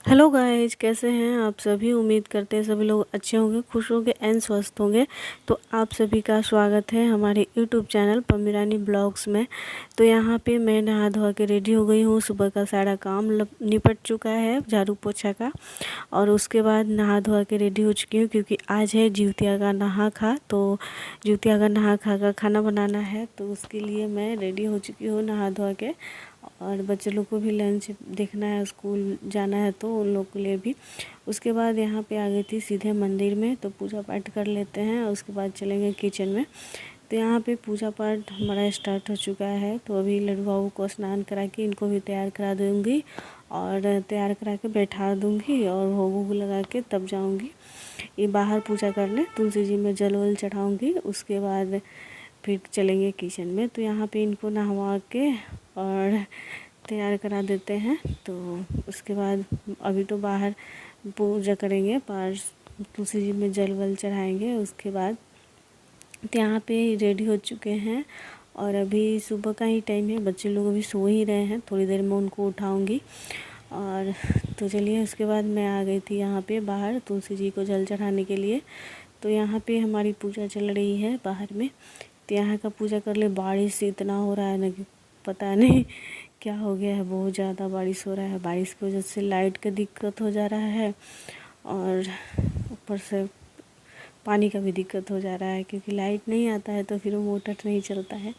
Hello guys, कैसे हैं आप सभी। उम्मीद करते हैं सभी लोग अच्छे होंगे, खुश होंगे एंड स्वस्थ होंगे। तो आप सभी का स्वागत है हमारे यूट्यूब चैनल पम्मीरानी ब्लॉग्स में। तो यहाँ पे मैं नहा धोआ के रेडी हो गई हूँ। सुबह का सारा काम निपट चुका है, झाड़ू पोछा का। और उसके बाद नहा धोआ के रेडी हो चुकी हूँ क्योंकि आज है जिउतिया का नहा खा। तो जिउतिया का नहा खा का खाना बनाना है, तो उसके लिए मैं रेडी हो चुकी हूँ नहा धोआ के। और बच्चे लोग को भी लंच देखना है, स्कूल जाना है, तो उन लोग के लिए भी। उसके बाद यहाँ पे आ गई थी सीधे मंदिर में, तो पूजा पाठ कर लेते हैं। उसके बाद चलेंगे किचन में। तो यहाँ पे पूजा पाठ हमारा स्टार्ट हो चुका है। तो अभी लड्डू बाबू को स्नान करा के इनको भी तैयार करा दूँगी और तैयार करा के बैठा दूँगी और भोग वोग लगा के तब जाऊँगी ये बाहर पूजा करने। तुलसी जी में जल वल चढ़ाऊँगी। उसके बाद फिर चलेंगे किचन में। तो यहाँ पे इनको नहवा के और तैयार करा देते हैं। तो उसके बाद अभी तो बाहर पूजा करेंगे, बाहर तुलसी जी में जल वल चढ़ाएंगे। उसके बाद तो यहाँ पे रेडी हो चुके हैं और अभी सुबह का ही टाइम है। बच्चे लोग अभी सो ही रहे हैं, थोड़ी देर में उनको उठाऊंगी। और तो चलिए, उसके बाद मैं आ गई थी यहाँ पे बाहर तुलसी जी को जल चढ़ाने के लिए। तो यहाँ पे हमारी पूजा चल रही है बाहर में। तो यहाँ का पूजा कर ले। बारिश इतना हो रहा है ना कि पता नहीं क्या हो गया है, बहुत ज़्यादा बारिश हो रहा है। बारिश की वजह से लाइट का दिक्कत हो जा रहा है और ऊपर से पानी का भी दिक्कत हो जा रहा है, क्योंकि लाइट नहीं आता है तो फिर वो मोटर नहीं चलता है।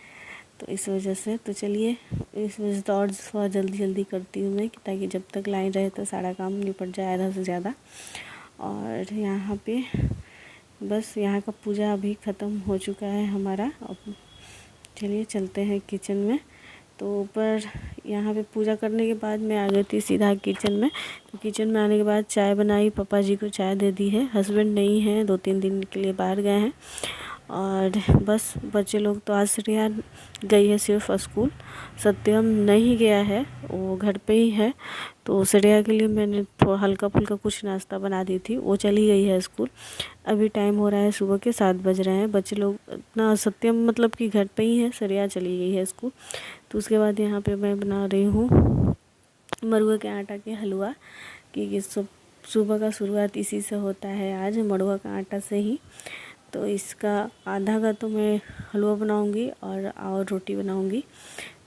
तो इस वजह से तो चलिए, इस वजह से और थोड़ा जल्दी जल्दी करती हूँ मैं, ताकि जब तक लाइन रहे तो सारा काम निपट जाए आधा से ज़्यादा। और यहाँ पे बस यहाँ का पूजा अभी ख़त्म हो चुका है हमारा। अब चलिए चलते हैं किचन में। तो ऊपर यहाँ पे पूजा करने के बाद मैं आ गई थी सीधा किचन में। तो किचन में आने के बाद चाय बनाई, पापा जी को चाय दे दी है। हस्बैंड नहीं है, 2-3 दिन के लिए बाहर गए हैं। और बस बच्चे लोग तो आज श्रेया गई है सिर्फ स्कूल। सत्यम नहीं गया है, वो घर पे ही है। तो श्रेया के लिए मैंने थोड़ा हल्का फुल्का कुछ नाश्ता बना दी थी, वो चली गई है स्कूल। अभी टाइम हो रहा है सुबह के 7 बज रहे हैं। बच्चे लोग अपना सत्यम मतलब कि घर पे ही है, श्रेया चली गई है स्कूल। तो उसके बाद यहाँ पे मैं बना रही हूँ मरुआ के आटा के हलवा, क्योंकि सब सुबह का शुरुआत इसी से होता है, आज मरुआ का आटा से ही। तो इसका आधा का तो मैं हलवा बनाऊंगी और रोटी बनाऊंगी।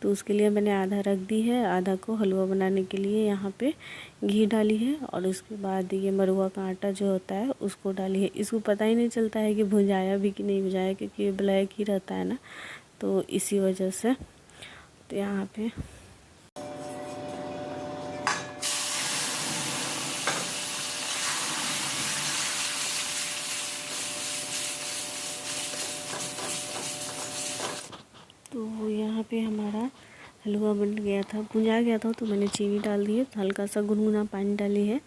तो उसके लिए मैंने आधा रख दी है, आधा को हलवा बनाने के लिए यहाँ पे घी डाली है। और उसके बाद ये मरुआ का आटा जो होता है उसको डाली है। इसको पता ही नहीं चलता है कि भुंजाया भी कि नहीं भुंजाया, क्योंकि ये ब्लैक ही रहता है ना, तो इसी वजह से। तो यहाँ पे तो यहाँ पे हमारा हलवा बन गया था, भुंजा गया था। तो मैंने चीनी डाल दी है, तो हल्का सा गुनगुना पानी डाली है।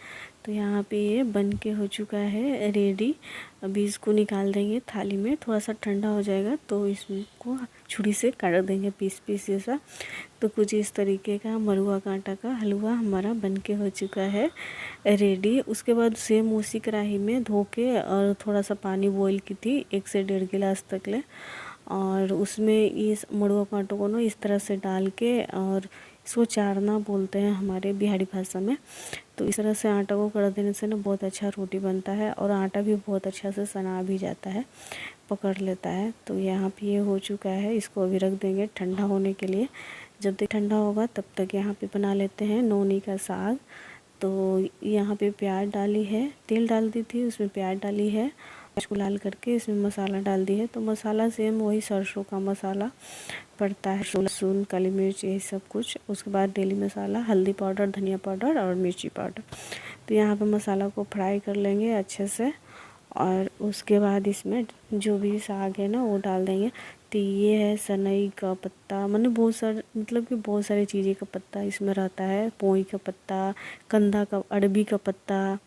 तो यहाँ पे ये बन के हो चुका है रेडी। अभी इसको निकाल देंगे थाली में, थोड़ा सा ठंडा हो जाएगा तो इसको छुरी से काट देंगे पीस पीस जैसा। तो कुछ इस तरीके का मरुआ का आटा का हलवा हमारा बन के हो चुका है रेडी। उसके बाद सेम उसी कढ़ाई में धो के और थोड़ा सा पानी बॉईल की थी, 1 से 1.5 गिलास तक ले। और उसमें इस मड़ुआ के आटे को ना इस तरह से डाल के, और इसको चारना बोलते हैं हमारे बिहारी भाषा में। तो इस तरह से आटा को कर देने से ना बहुत अच्छा रोटी बनता है और आटा भी बहुत अच्छा से सना भी जाता है, पकड़ लेता है। तो यहाँ पे ये हो चुका है, इसको अभी रख देंगे ठंडा होने के लिए। जब तक ठंडा होगा तब तक यहाँ पे बना लेते हैं नौनी का साग। तो यहाँ पे प्याज डाली है, तेल डाल दी थी, उसमें प्याज डाली है, प्याज को लाल करके इसमें मसाला डाल दी है। तो मसाला सेम वही सरसों का मसाला पड़ता है, लहसुन, काली मिर्च, यही सब कुछ। उसके बाद डेली मसाला, हल्दी पाउडर, धनिया पाउडर और मिर्ची पाउडर। तो यहाँ पे मसाला को फ्राई कर लेंगे अच्छे से। और उसके बाद इसमें जो भी साग है ना वो डाल देंगे। तो ये है सनई का पत्ता, मतलब कि बहुत सारी चीज़ें का पत्ता इसमें रहता है। पोई का पत्ता, कंधा का, अरबी का पत्ता,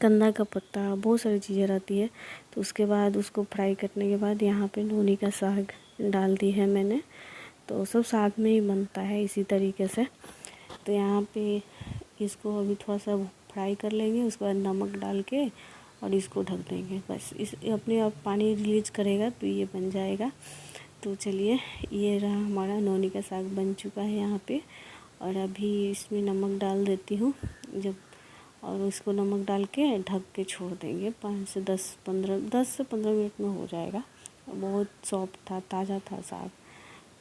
कंदा का पत्ता, बहुत सारी चीज़ें रहती है। तो उसके बाद उसको फ्राई करने के बाद यहाँ पे नोनी का साग डाल दी है मैंने। तो सब साथ में ही बनता है इसी तरीके से। तो यहाँ पे इसको अभी थोड़ा सा फ्राई कर लेंगे, उसके बाद नमक डाल के और इसको ढक देंगे। बस इस अपने आप पानी रिलीज करेगा तो ये बन जाएगा। तो चलिए, ये रहा हमारा नौनी का साग बन चुका है यहाँ पे। और अभी इसमें नमक डाल देती हूँ। जब और इसको नमक डाल के ढक के छोड़ देंगे 5 से 10 से 15 मिनट में हो जाएगा। बहुत सॉफ्ट था, ताज़ा था साग।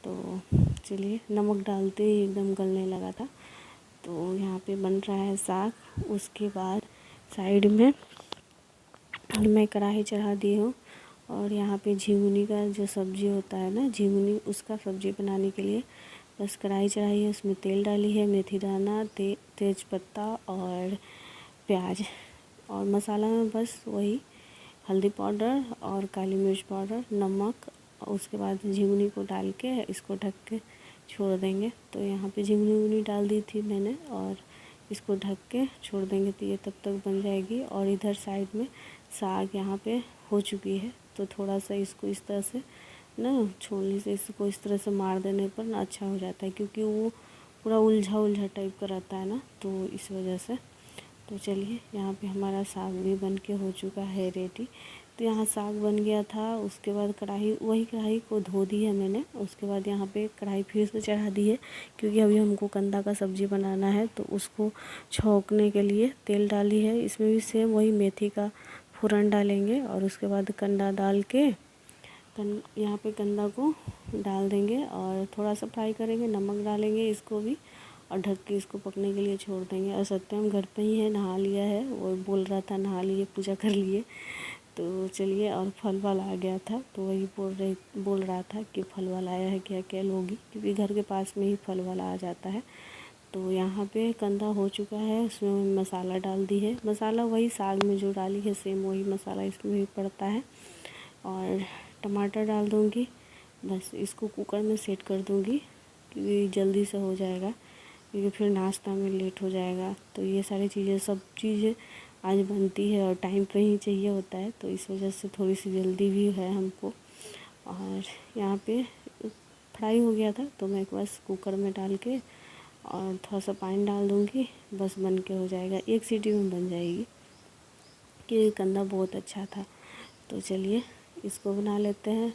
तो चलिए, नमक डालते ही एकदम गलने लगा था। तो यहाँ पे बन रहा है साग। उसके बाद साइड में मैं कढ़ाई चढ़ा दी हूँ और यहाँ पे झिंगुनी का जो सब्ज़ी होता है ना, झिंगुनी, उसका सब्ज़ी बनाने के लिए बस कढ़ाई चढ़ाई है, उसमें तेल डाली है, मेथी दाना, तेज पत्ता और प्याज और मसाला में बस वही हल्दी पाउडर और काली मिर्च पाउडर, नमक, और उसके बाद झिंगुनी को डाल के इसको ढक के छोड़ देंगे। तो यहाँ पे झिंगुनी डाल दी थी मैंने और इसको ढक के छोड़ देंगे तो ये तब तक बन जाएगी। और इधर साइड में साग यहाँ पे हो चुकी है। तो थोड़ा सा इसको इस तरह से ना, छोलनी से इसको इस तरह से मार देने पर ना अच्छा हो जाता है, क्योंकि वो पूरा उलझा उलझा टाइप का रहता है ना, तो इस वजह से। तो चलिए, यहाँ पे हमारा साग भी बन के हो चुका है रेडी। तो यहाँ साग बन गया था। उसके बाद वही कढ़ाई को धो दी है मैंने। उसके बाद यहाँ पे कढ़ाई फिर से चढ़ा दी है, क्योंकि अभी हमको कंदा का सब्ज़ी बनाना है। तो उसको छौंकने के लिए तेल डाली है। इसमें भी सेम वही मेथी का फ़ोरन डालेंगे और उसके बाद कंदा डाल के यहाँ पे कंदा को डाल देंगे और थोड़ा सा फ्राई करेंगे, नमक डालेंगे इसको भी और ढक के इसको पकने के लिए छोड़ देंगे। और सत्यम घर पे ही है, नहा लिया है। वो बोल रहा था नहा लिए, पूजा कर लिए। तो चलिए, और फल वाला आ गया था तो वही बोल रहा था कि फल वाला आया है, क्या क्या लोगी, क्योंकि घर के पास में ही फल वाला आ जाता है। तो यहाँ पे कंदा हो चुका है, उसमें मसाला डाल दी है। मसाला वही साग में जो डाली है सेम वही मसाला इसमें भी पड़ता है। और टमाटर डाल दूँगी, बस इसको कुकर में सेट कर दूँगी क्योंकि जल्दी से हो जाएगा, क्योंकि फिर नाश्ता में लेट हो जाएगा। तो ये सारी चीज़ें, सब चीज़ें आज बनती है और टाइम पे ही चाहिए होता है, तो इस वजह से थोड़ी सी जल्दी भी है हमको। और यहाँ पे फ्राई हो गया था तो मैं बस कुकर में डाल के और थोड़ा सा पानी डाल दूँगी, बस बन के हो जाएगा। 1 सीटी में बन जाएगी, कि कंदा बहुत अच्छा था। तो चलिए, इसको बना लेते हैं।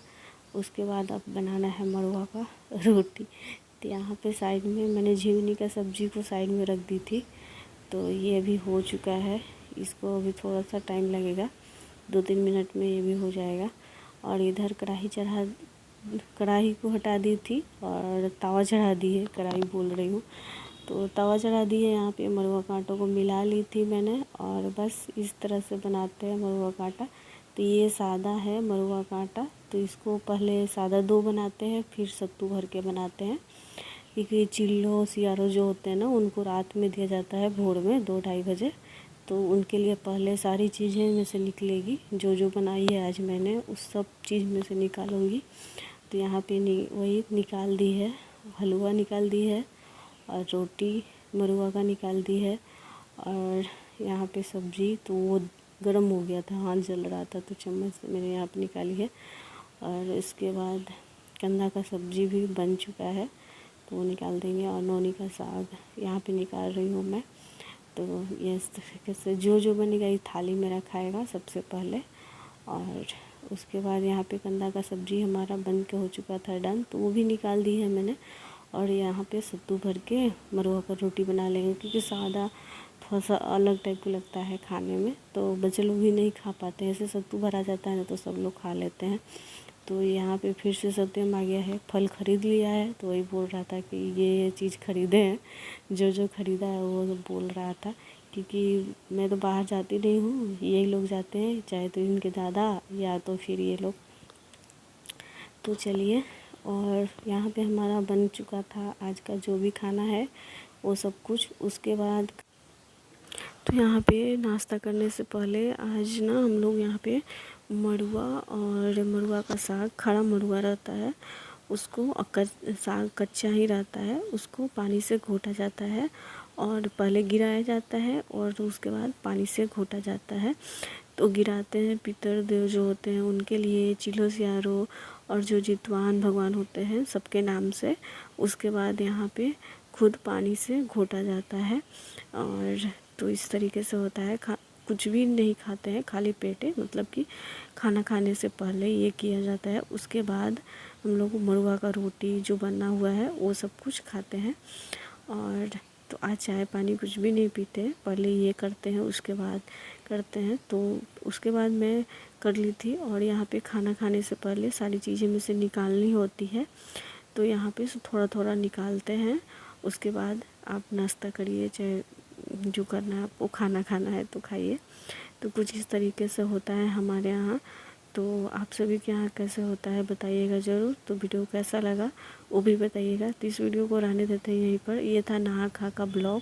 उसके बाद अब बनाना है मड़ुआ का रोटी। तो यहाँ पे साइड में मैंने झिंगुनी का सब्ज़ी को साइड में रख दी थी। तो ये अभी हो चुका है। इसको अभी थोड़ा सा टाइम लगेगा, 2-3 मिनट में ये भी हो जाएगा। और इधर कढ़ाई को हटा दी थी और तवा चढ़ा दी है, कढ़ाई बोल रही हूँ। तो तवा चढ़ा दी है। यहाँ पे मड़ुआ का आटा को मिला ली थी मैंने और बस इस तरह से बनाते हैं मड़ुआ का आटा। तो ये सादा है मड़ुआ का आटा। तो इसको पहले सादा डो बनाते हैं, फिर सत्तू भर के बनाते हैं, क्योंकि चिल्लो सियारो जो होते हैं ना, उनको रात में दिया जाता है भोर में 2-2:30 बजे। तो उनके लिए पहले सारी चीज़ें में से निकलेगी, जो जो बनाई है आज मैंने उस सब चीज़ में से निकालूंगी। तो यहाँ पे वही निकाल दी है, हलवा निकाल दी है और रोटी मड़ुआ का निकाल दी है। और यहाँ पे सब्ज़ी तो वो गर्म हो गया था, हाथ जल रहा था, तो चम्मच से मैंने यहाँ पे निकाली है। और इसके बाद कंदा का सब्ज़ी भी बन चुका है तो वो निकाल देंगे। और नौनी का साग यहाँ पे निकाल रही हूँ मैं। तो ये इस तरीके से जो जो बनेगा ये थाली में रखाएगा सबसे पहले। और उसके बाद यहाँ पे कंदा का सब्ज़ी हमारा बन के हो चुका था डन, तो वो भी निकाल दी है मैंने। और यहाँ पे सत्तू भर के मड़ुआ का रोटी बना लेंगे, क्योंकि सादा थोड़ा सा अलग टाइप का लगता है खाने में, तो बच्चे लोग भी नहीं खा पाते हैं। ऐसे सत्तू भरा जाता है ना तो सब लोग खा लेते हैं। तो यहाँ पे फिर से सत्यम आ गया है, फल ख़रीद लिया है। तो वही बोल रहा था कि ये चीज़ ख़रीदे हैं, जो जो ख़रीदा है वो बोल रहा था, क्योंकि मैं तो बाहर जाती नहीं हूँ, यही लोग जाते हैं, चाहे तो इनके दादा या तो फिर ये लोग। तो चलिए, और यहाँ पे हमारा बन चुका था आज का जो भी खाना है वो सब कुछ। उसके बाद तो यहाँ पे नाश्ता करने से पहले आज ना हम लोग यहाँ पे मड़ुआ और मड़ुआ का साग, खड़ा मड़ुआ रहता है, उसको साग कच्चा ही रहता है, उसको पानी से घोटा जाता है और पहले गिराया जाता है और उसके बाद पानी से घोटा जाता है। तो गिराते हैं पितर देव जो होते हैं उनके लिए, चिल्लो सियारो और जो जितवान भगवान होते हैं सबके नाम से। उसके बाद यहाँ पे खुद पानी से घोटा जाता है। और तो इस तरीके से होता है। कुछ भी नहीं खाते हैं, खाली पेटे, मतलब कि खाना खाने से पहले ये किया जाता है। उसके बाद हम लोग मड़ुआ का रोटी जो बना हुआ है वो सब कुछ खाते हैं। और तो आज चाय पानी कुछ भी नहीं पीते हैं, पहले ये करते हैं उसके बाद करते हैं। तो उसके बाद मैं कर ली थी। और यहाँ पे खाना खाने से पहले सारी चीज़ें में से निकालनी होती है, तो यहाँ पे थोड़ा थोड़ा निकालते हैं। उसके बाद आप नाश्ता करिए, चाहे जो करना है आपको, खाना खाना है तो खाइए। तो कुछ इस तरीके से होता है हमारे यहाँ। तो आप सभी के यहाँ कैसे होता है बताइएगा ज़रूर। तो वीडियो कैसा लगा वो भी बताइएगा। तो इस वीडियो को रहने देते हैं यहीं पर। ये था नहा खा का ब्लॉग।